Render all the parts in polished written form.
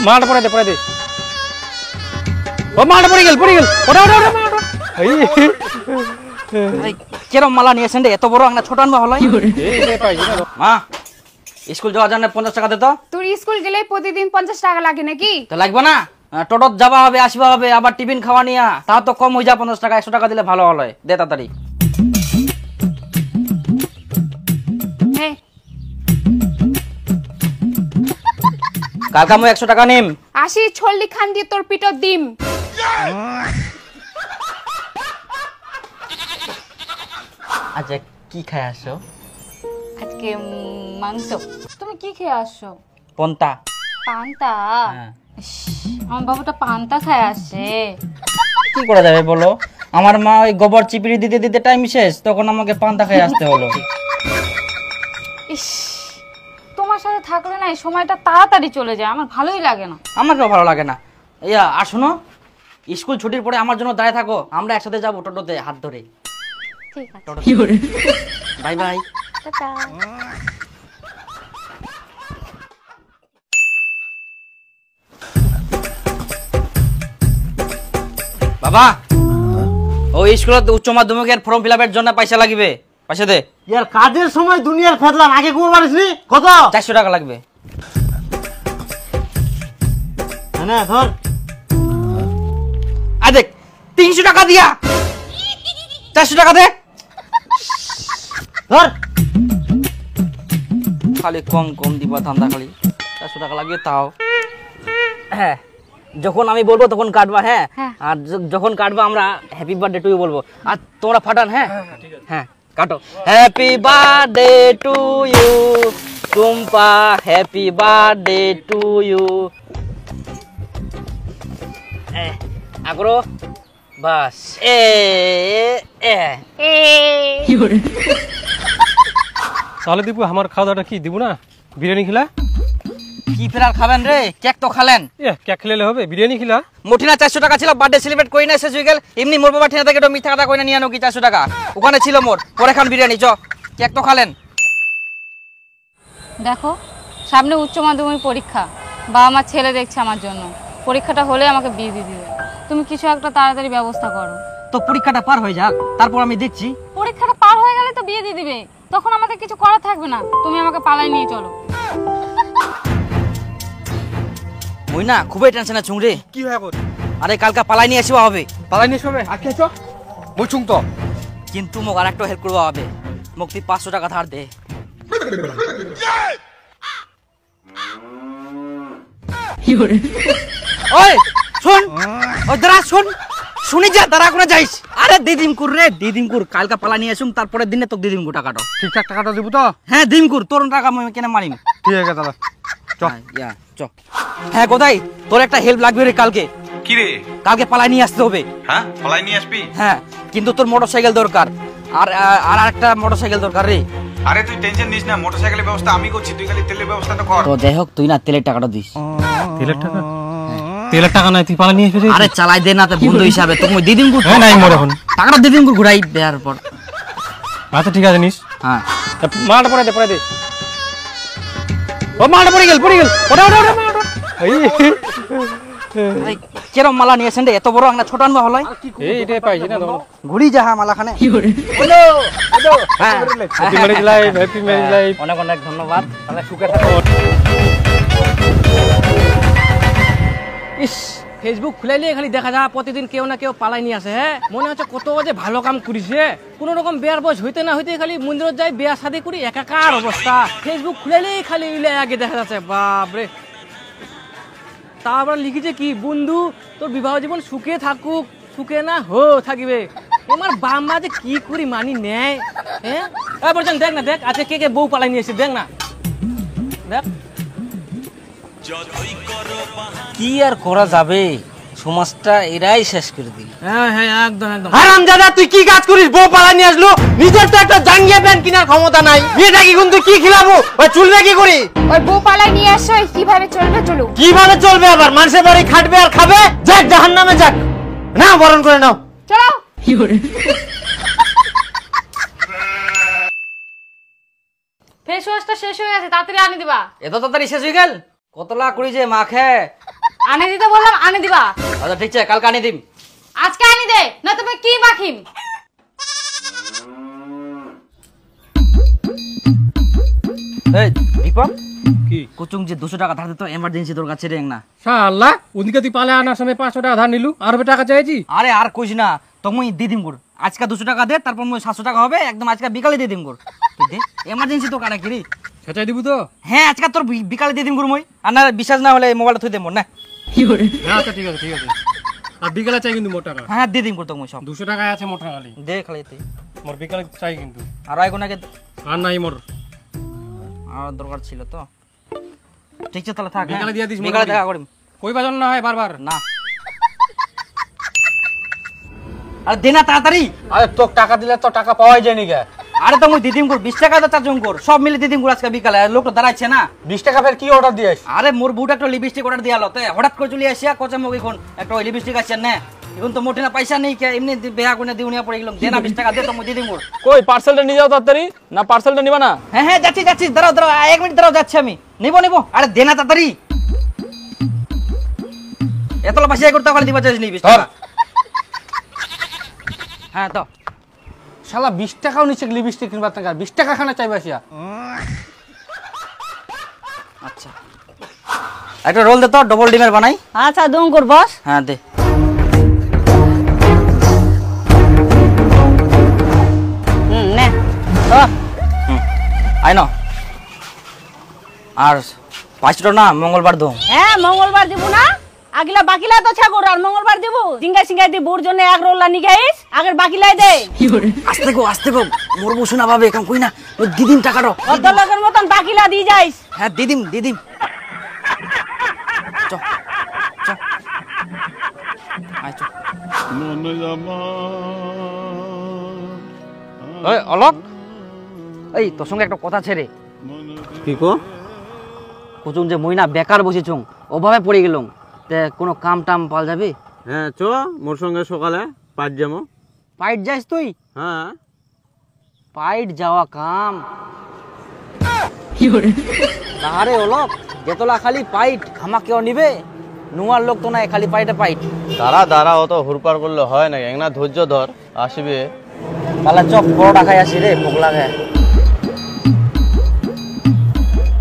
মালটা পড়ে দে ও মালটা পড়ে গেল ওটা কেরম মালা নিয়েছেন রে এত বড় একটা ছোট আনবা হলো মা স্কুল যাওয়ার জন্য 50 টাকা দে তো তোর স্কুল গেলে প্রতিদিন 50 টাকা লাগে নাকি? তো লাগবে না টোটোত যাওয়া হবে আসবা হবে আবার টিফিন খাওয়া নিয়া তা তো কম হয়ে যা 50 টাকা 100 টাকা দিলে ভালো হলো দে তাড়াতাড়ি কালকে আমি 100 টাকা নিম আসি ছল্লি খান দিয়ে তোর পিঠর ডিম আচ্ছা কি খাই আসছো আজকে মাংস। তুমি কি খেয়ে আসছো? পন্তা পান্তা? আমার বাবুটা পান্তা খায় আসে। কি করা যাবে বলো আমার মা ওই গোবর চিপড়ি দিতে দিতে টাইম শেষ তখন আমাকে পান্তা খেয়ে আসতে হলো ইস তোমার সাথে থাকলে না এই সময়টা তাড়াতাড়ি চলে যায় আমার ভালোই লাগে না। আমাকেও ভালো লাগে না ইয়া আর শোনো স্কুল ছুটির পরে আমার জন্য দাঁড়িয়ে থাকো আমরা একসাথে যাবো টোটোতে হাত ধরে ঠিক আছে বাই বাই টাটা। বাবা ওই স্কুলত উচ্চ মাধ্যমিকের ফর্ম ফিলআপের জন্য পয়সা লাগবে পয়সা দে ইয়ার কাজের সময় দুনিয়ার ফেদলাম আগে কোন মারিসনি কত 400 টাকা লাগবে না ধর আ দেখ 300 টাকা দিয়া 400 টাকা দে ধর খালি কম দিবা ধান্দা খালি 400 টাকা লাগবে তাও হ্যাঁ যখন আমি বলবো তখন কাটবা হ্যাঁ আর যখন কাটবা আমরা হ্যাপি বার্থডে টু ইউ বলবো আর তোমরা ফাটান হ্যাঁ হ্যাঁ কাটো happy birthday to you Tumpa happy birthday to you আগরো বাস এ এ তাহলে দীপু আমার খাওয়া দাওয়াটা কি দিব না বিরিয়ানি খিলা কি ফেরার খাবেন রে কেক তো খালেন কেক খেলে হবে বিরিয়ানি খিলা মুঠিনা 400 টাকা ছিল বার্থডে সেলিব্রেট করি না শেষ হয়ে গেল এমনি মোর বাবা ঠিনা থেকে তো মিথ্যা কথা কইনা নিয়ে আনো কি 400 টাকা ওখানে ছিল মোর পরে খান বিরিয়ানি চ কেক তো খালেন দেখো সামনে উচ্চ মাধ্যমিক পরীক্ষা বাবা মা ছেলে দেখছে আমার জন্য পরীক্ষাটা হলে আমাকে বিয়ে দিয়ে দিবে তুমি কিছু একটা তাড়াতাড়ি ব্যবস্থা করো তো পরীক্ষাটা পার হয়ে যাক তারপর আমি দেখছি পরীক্ষাটা পার হয়ে গেলে তো বিয়ে দিয়ে দিবে তখন আমাকে কিছু করা থাকবে না তুমি আমাকে পালাই নিয়ে চলো মুই না খুবই টেনশনে ছুং রে কি হয় কর আরে কালকা পালাই নিয়ে আসবা হবে পালাই নিয়ে হবে আজকে চ মই ছুং তো কিন্তু মোক আরেকটা হেল্প করবা হবে মোক তুই 500 টাকা ধার দে ওই শুন ওই দাঁড়া শুনি যা দাঁড়া করে যাইস আরে দিদিমকুর রে দিদিমকুর কালকা পালা নিয়ে আসুম তারপরের দিনে তোকে দিদিমকুর টাকাটা ঠিকঠাক টাকাটা দিব তো হ্যাঁ দিদিমকুর তোর টাকা আমি কেন মারিম ঠিক আছে দাদা চ চ হ্যাঁ কোথায় তোর একটা হেল্প লাগবে রে কালকে কি রে কালকে পালা নিয়ে আসতে হবে হ্যাঁ পালাই নিয়ে আসবি হ্যাঁ কিন্তু তোর মোটরসাইকেল দরকার আর আর একটা মোটরসাইকেল দরকার রে আরে তুই টেনশন নিস না মোটরসাইকেলের ব্যবস্থা আমি করছি তুই খালি তেলের ব্যবস্থাটা কর তো যাই হোক তুই না তেলের টাকাটা দিস তেলের টাকা নাই তুই পালা নিয়ে এসে আরে চালাই দে না তো বন্ধু হিসাবে তুমি দিদিমকুর হ্যাঁ নাই মোর এখন টাকাটা দিদিমকুর ঘুরাই দেওয়ার পর আচ্ছা ঠিক আছে নিস হ্যাঁ মালটা পড়ে দে ও মালটা পড়ে গেল ওটা কেরম মালা নিয়েছেন রে এত বড় একটা ছোট আনবা হলো এইটাই পাইছি না তখন ঘুরি যাহা মালাখানে হ্যাপি ম্যারেজ লাইফ অনেক অনেক ধন্যবাদ তাহলে সুখে থাকো ইস ফেসবুক খুলাইলে খালি দেখা যায় প্রতিদিন কেউ না কেউ পালাই নিয়ে আসে হ্যাঁ মনে হচ্ছে কত যে ভালো কাম করিছে কোনো রকম বিয়ার বয়স হইতে না হইতে খালি মন্দিরত যাই বিয়া শাদি করি একাকার অবস্থা ফেসবুক খুলাইলেই খালি আগে দেখা যাচ্ছে বাপরে তারপর লিখিছে কি বন্ধু তোর বিবাহ জীবন সুখে থাকুক সুখে না হো থাকিবে তোমার বাম্মা যে কি করি মানি নেয় হ্যাঁ বলছেন দেখ না দেখ আজকে কে বউ পালাই নিয়েছে দেখ না দেখ কি আর করা যাবে সমাজটা এরাই শেষ করে দিল হ্যাঁ একদম হারামজাদা তুই কি কাজ করিস বউ পালা নিয়ে আসলো নিজের তো একটা জাঙ্গিয়া প্যান্ট কেনার ক্ষমতা নাই মেয়েটা কি কিন্তু কি খিলাবো ওই চুলবে কি করি ওই বউ পালাই নিয়ে আসো কিভাবে চলবে চলো কিভাবে চলবে আবার মানুষের বাড়ি খাটবে আর খাবে যাক জাহান্নামে যাক না বরণ করে নাও চলো ফেস ওয়াশটা শেষ হয়ে গেছে তাড়াতাড়ি আনি দিবা এত তাড়াতাড়ি শেষ হয়ে গেল কতলা করি যে মাখে আনে দিতে বললাম আনে দিবা। আচ্ছা ঠিক আছে কালকে আনি দিম। আজকে আনি দে না তুমি কি মাখিম। এই দীপক কি কুচুং যে 200 টাকা ধার দিতে এমার্জেন্সি তোর কাছে রেং না। শালা ওদিকে তুই পালে আনার সময় 500 টাকা ধার নিলু আর টাকা চাইছি। আরে আর কইস না তুমি দি দিম কর আজকে 200 টাকা দে তারপর মই 700 টাকা হবে একদম আজকে বিকালে দিয়ে দিম কর তুই দে এমার্জেন্সি তো কাটা কি সেটাই দিব তো। হ্যাঁ আজকে তোর বিকালে দিয়ে দিম কর মই আর না বিশ্বাস না হলে মোবাইলটা থুই দেব না। হ্যাঁ আচ্ছা ঠিক আছে ঠিক আছে। আর বিকালে চাই কিন্তু মোট টাকা। হ্যাঁ দিয়ে দিম কর তো মই সব 200 টাকা আছে মোট খালি। দে খালি তুই মোর বিকালে চাই কিন্তু। আর আইগো নাকি আর নাই মোর। আর দরকার ছিল তো ঠিক আছে তাহলে থাক বিকালে দিয়ে দিস বিকালে দেখা করিম কই বাজন না হয় বারবার না। আরে দে না তাড়াতাড়ি। আরে তোক টাকা দিলে তো টাকা পাওয়াই যায় নি গে। আরে তো মই দিদিম কর 20 টাকা তো চার্জ কর সব মিলে দিদিম কর আজকে বিকালে লোকটা দাঁড়াইছে না। 20 টাকা ফের কি অর্ডার দিয়েছ? আরে মোর বুট একটা লিপস্টিক অর্ডার দিয়ালো তে হঠাৎ করে চলে আসিয়া কোচে মগ এখন একটা লিপস্টিক আছে না এখন তো মোটে না পয়সা নেই কে এমনি বেয়া কোনে দিউনিয়া পড়ে গেলাম দে না 20 টাকা দে তো মই দিদিম কর। কই পার্সেলটা নিয়ে যাও তাড়াতাড়ি না পার্সেলটা নিবা না? হ্যাঁ হ্যাঁ যাচ্ছি যাচ্ছি দাঁড়াও দাঁড়াও 1 মিনিট দাঁড়াও যাচ্ছি আমি নিব নিব। আরে দে না তাড়াতাড়ি এতলা পয়সা করতে পারলে দিবা চাইছ নি 20 টাকা। হ্যাঁ তো শালা 20 টাকাও নিচে লিপস্টিক কিনবার টাকা 20 টাকা খানা চাইবা আসিয়া। আচ্ছা একটা রোল দে তো ডবল ডিমের বানাই। আচ্ছা দম কর বস। হ্যাঁ দে নে আই ন আর 5টা না মঙ্গলবার দো। হ্যাঁ মঙ্গলবার দিব না আগলা বাকিলা তো ছাগর আর মঙ্গলবার দিব জিঙ্গা সিঙ্গা দি বুর জন্য এক রোলা নি গাইস আগের বাকিলাই দে। আস্তে গো মোর বসু না ভাবে এখন কই না দিদিম টাকাটা অর্ধ লোকের মতন বাকিলা দি যাইস। হ্যাঁ দিদিম চ চ আয় চ। এই অলক এই তোর সঙ্গে একটা কথা ছেড়ে কি কো কুচুং যে মই না বেকার বসেছুং ওভাবে পড়ে গেলুম তে কোনো কাম টাম পাল যাবে? হ্যাঁ চ মোর সঙ্গে সকালে পাঁচ যাবো। পাইট যাইস তুই? হ্যাঁ পাইট যাওয়া কাম আরে ওলক যেতলা খালি পাইট খামা কেউ নিবে নুয়ার লোক তো নাই খালি পাইটে পাইট। দাঁড়া অত হুড়পাড় করলে হয় না একটা ধৈর্য ধর আসবে। তাহলে চপ পরোটা খাই আসি রে ভোক লাগে।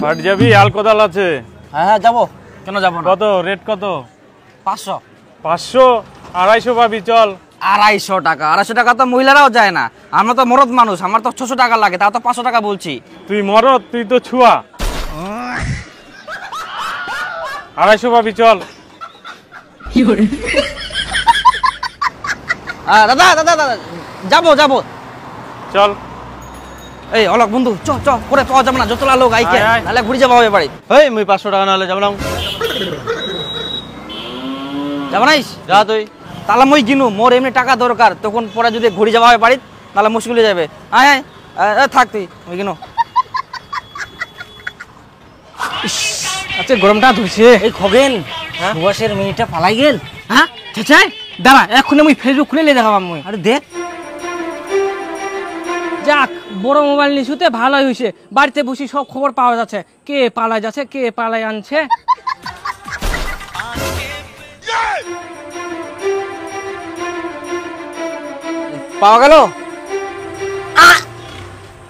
পাট যাবি আল কোদাল আছে? হ্যাঁ হ্যাঁ যাবো কেন যাবো না। কত রেট কত? 500 500 250 পাবি চল। 250 টাকা 250 টাকা তো মহিলারাও যায় না আমরা তো মরদ মানুষ আমার তো 600 টাকা লাগে তা তো 500 টাকা বলছি। তুই মরদ তুই তো ছুয়া 250 পাবি চল। দাদা দাদা দাদা যাবো চল এই অলক বন্ধু চ করে পাওয়া যাবে না যতলা লোক আইকে আয়, আয়। নাহলে ঘুরে যাবো হবে বাড়ি। এই মুই 500 টাকা নাহলে যাবলাম। যাবো নাইস যা তুই। তাহলে মই কিনু মোর এমনি টাকা দরকার তখন পরে যদি ঘুরে যাওয়া হয় বাড়ি তাহলে মুশকিল হয়ে যাবে। আয় আয় থাক তুই মই কিনু। আচ্ছা গরমটা ধরছে। এই খগেন সুভাষের মিনিটটা পালাই গেল। হ্যাঁ চাচাই দাঁড়া এক্ষুনি আমি ফেসবুক খুলে দেখাবাম মই। আরে দেখ যাক বড় মোবাইল নিছুতে ভালোই হইছে বাড়িতে বসে সব খবর পাওয়া যাচ্ছে কে পালাই যাচ্ছে কে পালাই আনছে। পাওয়া গেল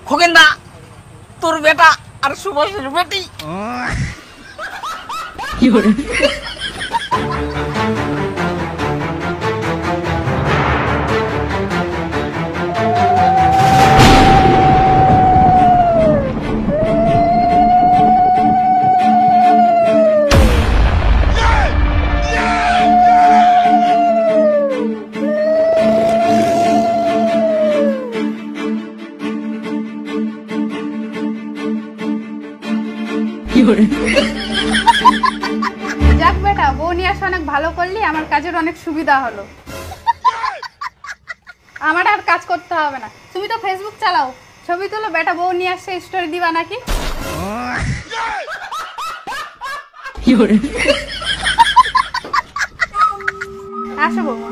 খগেন দা তোর বেটা আর সুভাষের বেটি। যাক বেটা বউ নিয়ে আসা অনেক ভালো করলি আমার কাজের অনেক সুবিধা হলো আমার আর কাজ করতে হবে না। তুমি তো ফেসবুক চালাও ছবি তুলো বেটা বউ নিয়ে আসছে স্টোরি দিবা নাকি? আসো বৌমা।